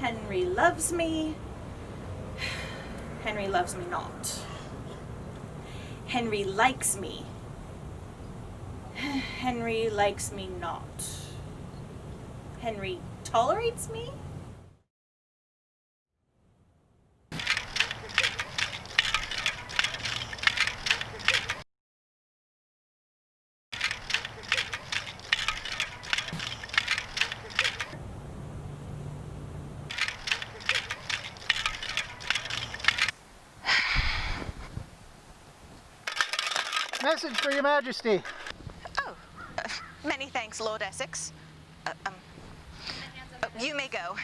Henry loves me. Henry loves me not. Henry likes me. Henry likes me not. Henry tolerates me? Message for your majesty. Oh, many thanks, Lord Essex. You may go.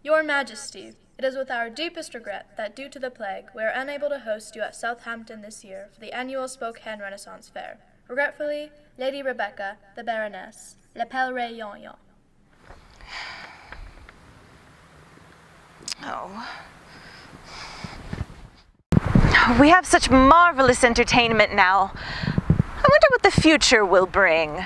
Your Majesty, it is with our deepest regret that due to the plague, we are unable to host you at Southampton this year for the annual Spokane Renaissance Fair. Regretfully, Lady Rebecca, the Baroness, L'Appelleray Yon. Oh. We have such marvelous entertainment now. I wonder what the future will bring.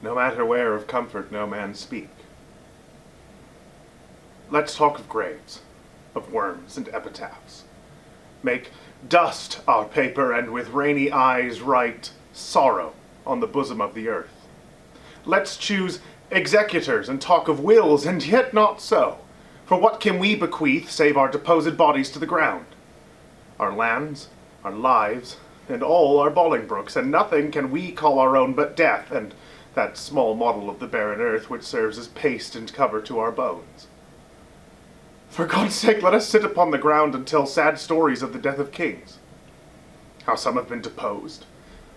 No matter where of comfort no man speak. Let's talk of graves, of worms and epitaphs. Make dust our paper, and with rainy eyes write sorrow on the bosom of the earth. Let's choose executors and talk of wills, and yet not so. For what can we bequeath save our deposed bodies to the ground? Our lands, our lives, and all our Bolingbrookes, and nothing can we call our own but death, and that small model of the barren earth which serves as paste and cover to our bones. For God's sake, let us sit upon the ground and tell sad stories of the death of kings. How some have been deposed,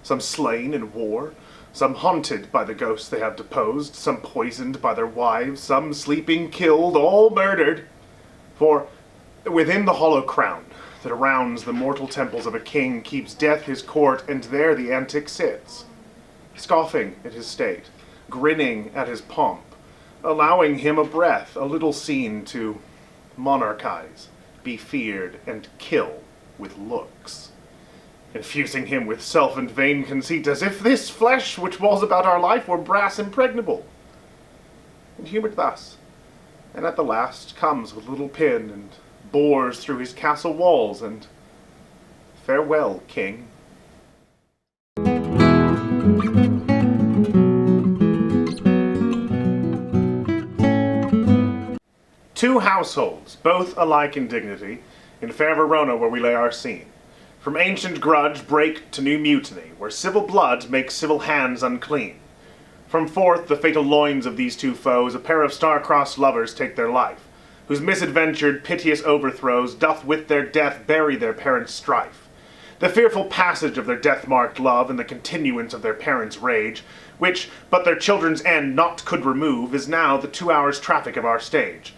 some slain in war, some haunted by the ghosts they have deposed, some poisoned by their wives, some sleeping killed, all murdered. For within the hollow crown that rounds the mortal temples of a king keeps death his court, and there the antic sits, scoffing at his state, grinning at his pomp, allowing him a breath, a little scene to monarchize, be feared, and kill with looks, infusing him with self and vain conceit, as if this flesh which was about our life were brass impregnable. And humoured thus, and at the last comes with little pin, and bores through his castle walls, and farewell, king. Two households, both alike in dignity, in fair Verona where we lay our scene. From ancient grudge break to new mutiny, where civil blood makes civil hands unclean. From forth the fatal loins of these two foes, a pair of star-crossed lovers take their life, whose misadventured, piteous overthrows doth with their death bury their parents' strife. The fearful passage of their death-marked love, and the continuance of their parents' rage, which but their children's end naught could remove, is now the 2 hours' traffic of our stage.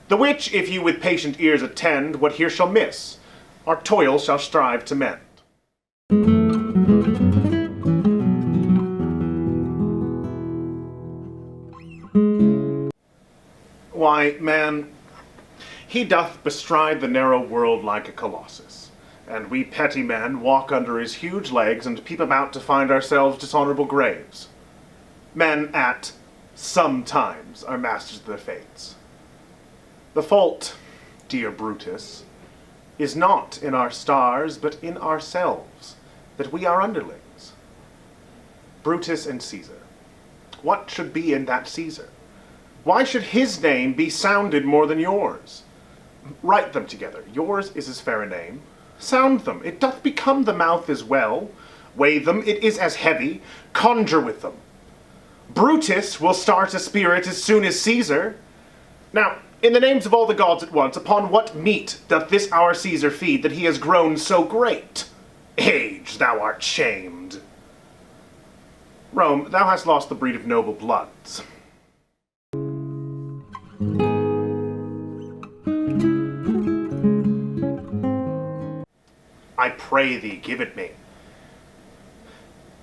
The which, if you with patient ears attend, what here shall miss, our toil shall strive to mend. Why, man, he doth bestride the narrow world like a colossus, and we petty men walk under his huge legs and peep about to find ourselves dishonorable graves. Men at some times are masters of their fates. The fault, dear Brutus, is not in our stars, but in ourselves, that we are underlings. Brutus and Caesar. What should be in that Caesar? Why should his name be sounded more than yours? Write them together. Yours is as fair a name. Sound them. It doth become the mouth as well. Weigh them. It is as heavy. Conjure with them. Brutus will start a spirit as soon as Caesar. Now, in the names of all the gods at once, upon what meat doth this our Caesar feed, that he has grown so great? Age, thou art shamed. Rome, thou hast lost the breed of noble bloods. I pray thee, give it me.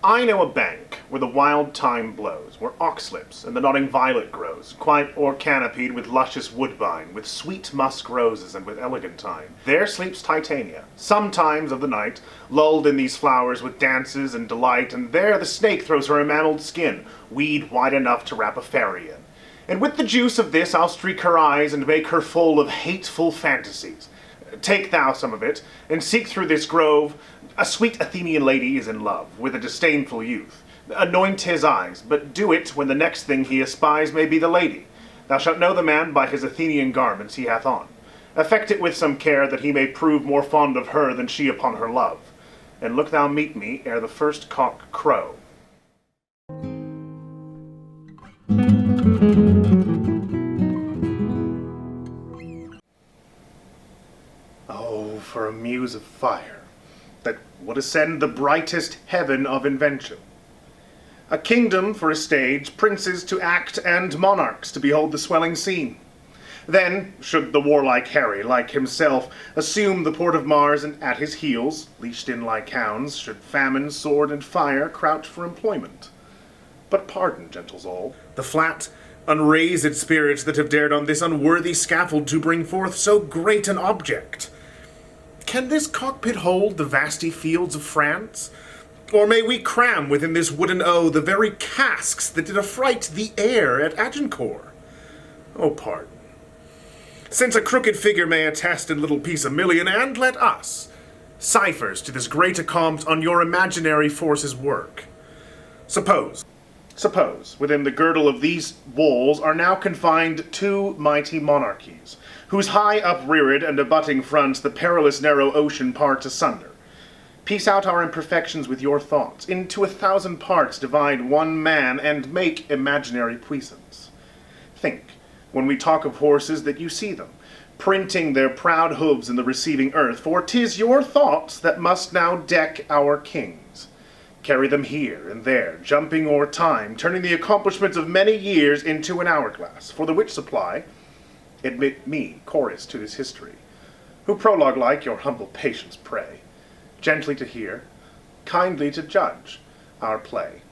I know a bank where the wild thyme blows, where oxlips and the nodding violet grows, quite o'er-canopied with luscious woodbine, with sweet musk roses and with elegantine. There sleeps Titania, sometimes of the night, lulled in these flowers with dances and delight, and there the snake throws her enameled skin, weed wide enough to wrap a fairy in. And with the juice of this I'll streak her eyes and make her full of hateful fantasies. Take thou some of it, and seek through this grove. A sweet Athenian lady is in love with a disdainful youth. Anoint his eyes, but do it when the next thing he espies may be the lady. Thou shalt know the man by his Athenian garments he hath on. Affect it with some care, that he may prove more fond of her than she upon her love. And look thou meet me ere the first cock crow. Oh, for a muse of fire, that would ascend the brightest heaven of invention. A kingdom for a stage, princes to act, and monarchs to behold the swelling scene. Then should the warlike Harry, like himself, assume the port of Mars, and at his heels, leashed in like hounds, should famine, sword, and fire crouch for employment. But pardon, gentles all, the flat, unraised spirits that have dared on this unworthy scaffold to bring forth so great an object. Can this cockpit hold the vasty fields of France? Or may we cram within this wooden O the very casks that did affright the air at Agincourt? Oh, pardon. Since a crooked figure may attest in little piece a million, and let us, ciphers to this great accompt on your imaginary forces work. Suppose, within the girdle of these walls are now confined two mighty monarchies, whose high upreared and abutting fronts the perilous narrow ocean part asunder. Piece out our imperfections with your thoughts, into 1,000 parts divide one man, and make imaginary puissance. Think, when we talk of horses, that you see them, printing their proud hooves in the receiving earth, for 'tis your thoughts that must now deck our kings. Carry them here and there, jumping o'er time, turning the accomplishments of many years into an hourglass, for the which supply, admit me chorus to this history, who prologue-like your humble patience pray, gently to hear, kindly to judge our play.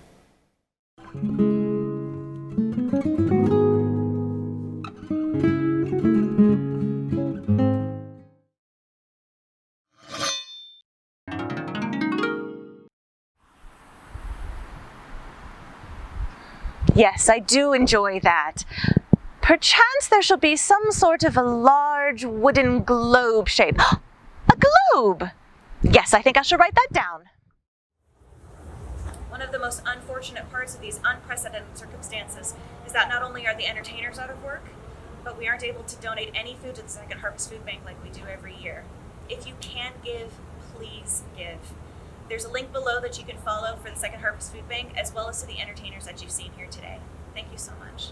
Yes, I do enjoy that. Perchance there shall be some sort of a large wooden globe shape. A globe! Yes, I think I shall write that down. One of the most unfortunate parts of these unprecedented circumstances is that not only are the entertainers out of work, but we aren't able to donate any food to the Second Harvest Food Bank like we do every year. If you can give, please give. There's a link below that you can follow for the Second Harvest Food Bank, as well as to the entertainers that you've seen here today. Thank you so much.